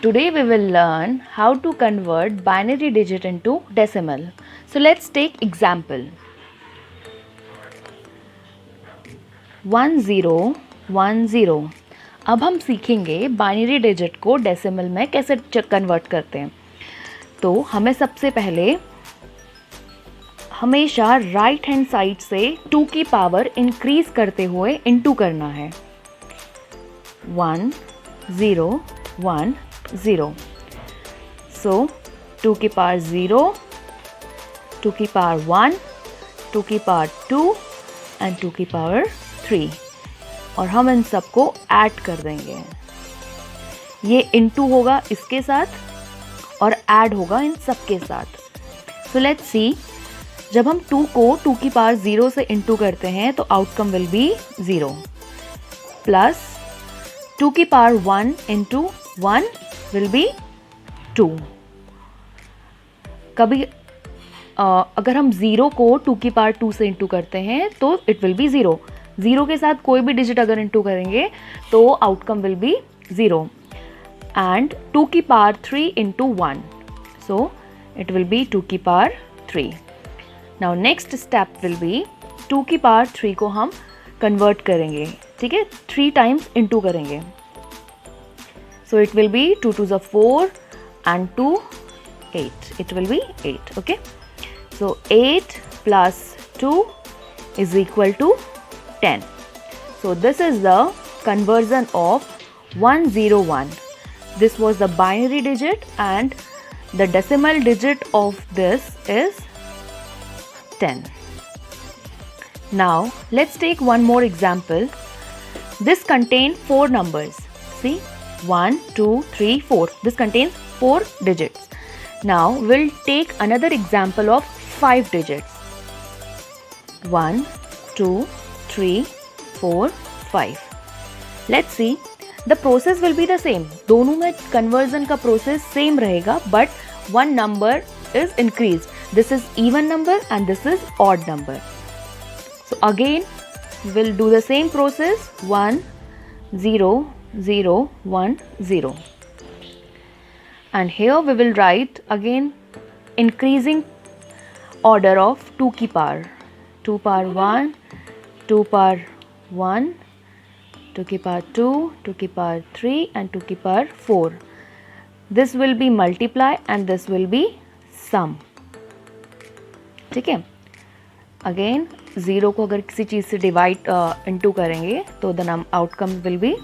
Today we will learn how to convert binary digit into decimal. So let's take example. 1010. अब हम सीखेंगे binary digit को decimal में कैसे कन्वर्ट करते हैं. तो हमें सबसे पहले हमेशा राइट हैंड साइड से 2 की पावर इंक्रीज करते हुए इनटू करना है. 1 0 1 0. So 2 की पावर 0, 2 की पावर 1, 2 की पावर 2 एंड 2 की पावर 3. और हम इन सबको ऐड कर देंगे. ये इनटू होगा इसके साथ और ऐड होगा इन सब के साथ. So let's see. जब हम 2 को 2 की पावर 0 से इनटू करते हैं तो आउटकम विल बी 0 प्लस 2 की पावर 1 इंटू 1 विल बी 2. कभी अगर हम 0 को 2 की पावर 2 से इंटू करते हैं तो इट विल बी 0. 0 के साथ कोई भी डिजिट अगर इंटू करेंगे तो आउटकम विल बी 0 एंड 2 की power 3 into 1. So it will be 2 की power 3. Now next step will be 2 की पावर 3 को हम कन्वर्ट करेंगे. ठीक है, 3 टाइम्स इंटू करेंगे. So it will be 2 2 4 and 2 8. It will be 8. Okay, so 8 plus 2 is equal to 10. So this is the conversion of 101. This was the binary digit and the decimal digit of this is 10. Now let's take one more example. This contains 4 numbers. See, 1 2 3 4. This contains 4 digits. Now we'll take another example of 5 digits. 1 2 3 4 5. Let's see. The process will be the same. दोनों में conversion का process same रहेगा, but one number is increased. This is even number and this is odd number. So again we'll do the same process. 1 0 0 1 0. And here we will write again increasing order of 2 की power. 2 power 1, 2 power 1, 2 की power 2, 2 की power 3 and 2 की power 4. This will be multiply and this will be sum. ठीक है. Again 0 को अगर किसी चीज़ से डिवाइड इंटू करेंगे तो the outcome will be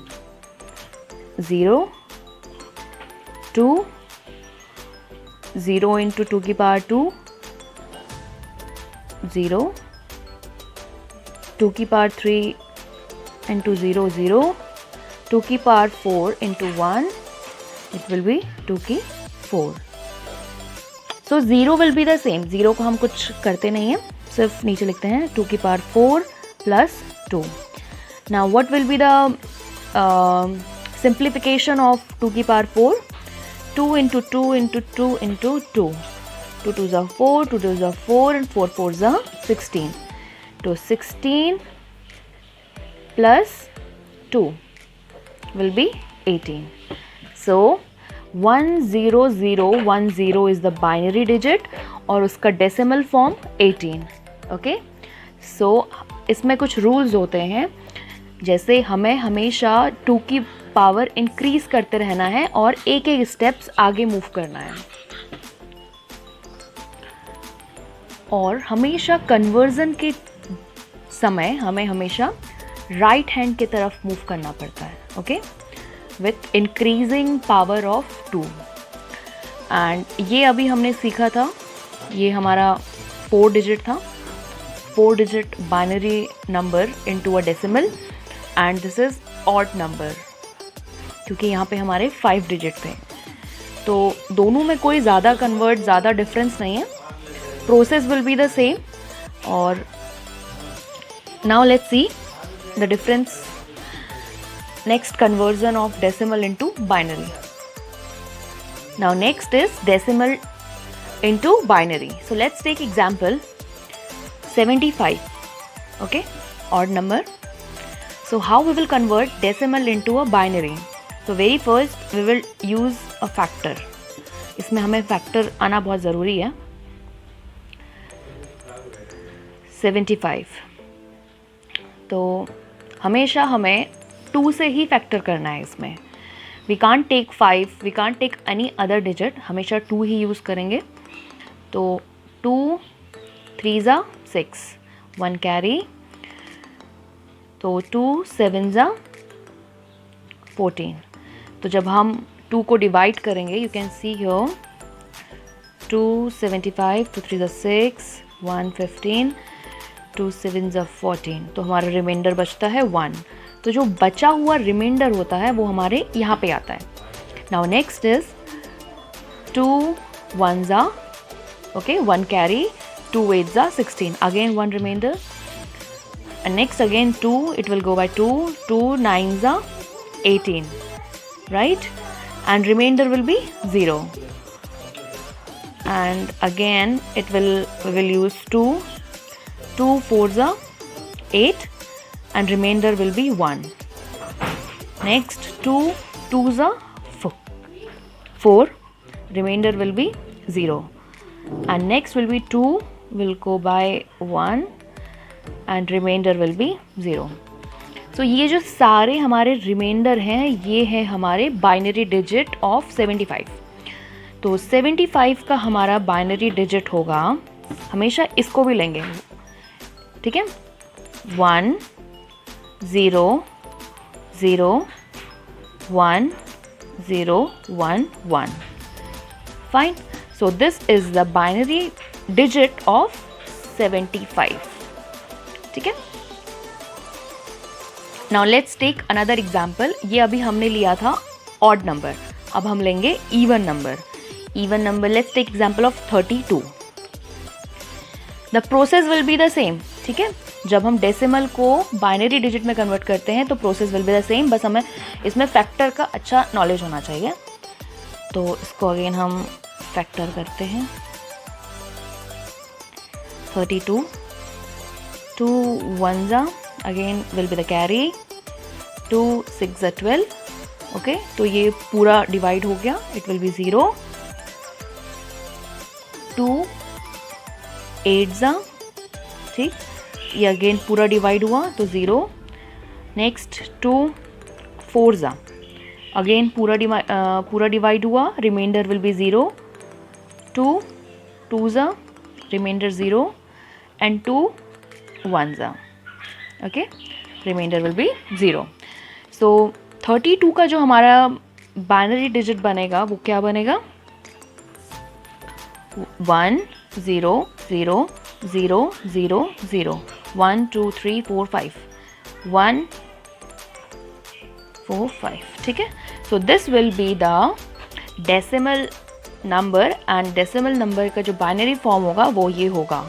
0 2 0 into 2 की पावर 2 0 2 की पावर 3 इंटू 0 0 2 की power 4 into 1 it will be 2 की 4. सो 0 विल बी द सेम. 0 को हम कुछ करते नहीं हैं, सिर्फ नीचे लिखते हैं 2 की power 4 plus 2. Now what will be the simplification of 2 की power 4. 2 into 2 into 2 into 2. 2 2s are 4, 2 2s are 4 and 4 4s are 16. So 16 plus 2 will be 18. So 10010 is the binary digit और उसका decimal form 18. Okay? So इसमें कुछ rules होते हैं, जैसे हमें हमेशा 2 की पावर इंक्रीज करते रहना है और एक एक स्टेप्स आगे मूव करना है. और हमेशा कन्वर्जन के समय हमें हमेशा राइट हैंड की तरफ मूव करना पड़ता है. Okay, with increasing power of 2. And ये अभी हमने सीखा था, ये हमारा 4 डिजिट था. 4 digit binary number into a decimal and this is odd number, क्योंकि यहाँ पे हमारे 5 डिजिट थे. तो दोनों में कोई ज़्यादा डिफरेंस नहीं है. Process will be the same. और now let's see the difference. Next conversion of decimal into binary. Now next is decimal into binary. So let's take example 75. Okay, odd number. So how we will convert decimal into a binary? तो very first we will use a factor. इसमें हमें factor आना बहुत ज़रूरी है. 75. तो हमेशा हमें 2 से ही फैक्टर करना है इसमें. We can't take 5, we can't take any other digit, हमेशा 2 ही यूज़ करेंगे. तो 2 3 ज़ा 6, 1 कैरी. तो 2 7 ज़ा 14. तो जब हम 2 को डिवाइड करेंगे, यू कैन सी हियर 2 75, 2 3 ज़ा 6, 1 15, 2 7 ज़ा 14. तो हमारा रिमाइंडर बचता है 1. तो जो बचा हुआ रिमाइंडर होता है वो हमारे यहाँ पे आता है. नाउ नेक्स्ट इज 2 1 ज़ा, ओके, 1 कैरी. 2 8 ज़ा 16, again 1 remainder. And next again 2, it will go by 2. 2 9 ज़ा 18, right? And remainder will be 0. And again we will use 2. 2 4 ज़ा 8, and remainder will be 1. Next 2 2 ज़ा 4, remainder will be 0. And next will be 2 will go by 1, and remainder will be 0. So ये जो सारे हमारे reminder हैं ये है हमारे बाइनरी डिजिट ऑफ 75. तो 75 का हमारा बाइनरी डिजिट होगा, हमेशा इसको भी लेंगे, ठीक है. 1 0 0 1 0 1 1. Fine. So this is the binary digit of 75. ठीक है. Now let's take another example. ये अभी हमने लिया था ऑड नंबर, अब हम लेंगे even number. Even number, let's take example of 32. The process will be the same. ठीक है, जब हम डेसिमल को बाइनरी डिजिट में कन्वर्ट करते हैं तो process will be the same, बस हमें इसमें फैक्टर का अच्छा नॉलेज होना चाहिए. तो इसको अगेन हम फैक्टर करते हैं. 32, 2 1 ज़ा, again will be the carry. 2 6 ज़ा 12, ओके. तो ये पूरा डिवाइड हो गया, इट विल बी 0. 2 8 ज़ा, ठीक, ये अगेन पूरा डिवाइड हुआ तो 0. नेक्स्ट 2 4 ज़ा, अगेन पूरा डिवाइड हुआ, रिमाइंडर विल बी 0. 2 2 ज़ा, रिमाइंडर 0, एंड 2 1 ज़ा, ओके, रिमाइंडर विल बी 0. सो 32 का जो हमारा बाइनरी डिजिट बनेगा वो क्या बनेगा? 1 0 0 0 0 0, 1 2 3 4 5, 1 4 5. ठीक है. So this will be the decimal number, and decimal number का जो बाइनरी फॉर्म होगा वो ये होगा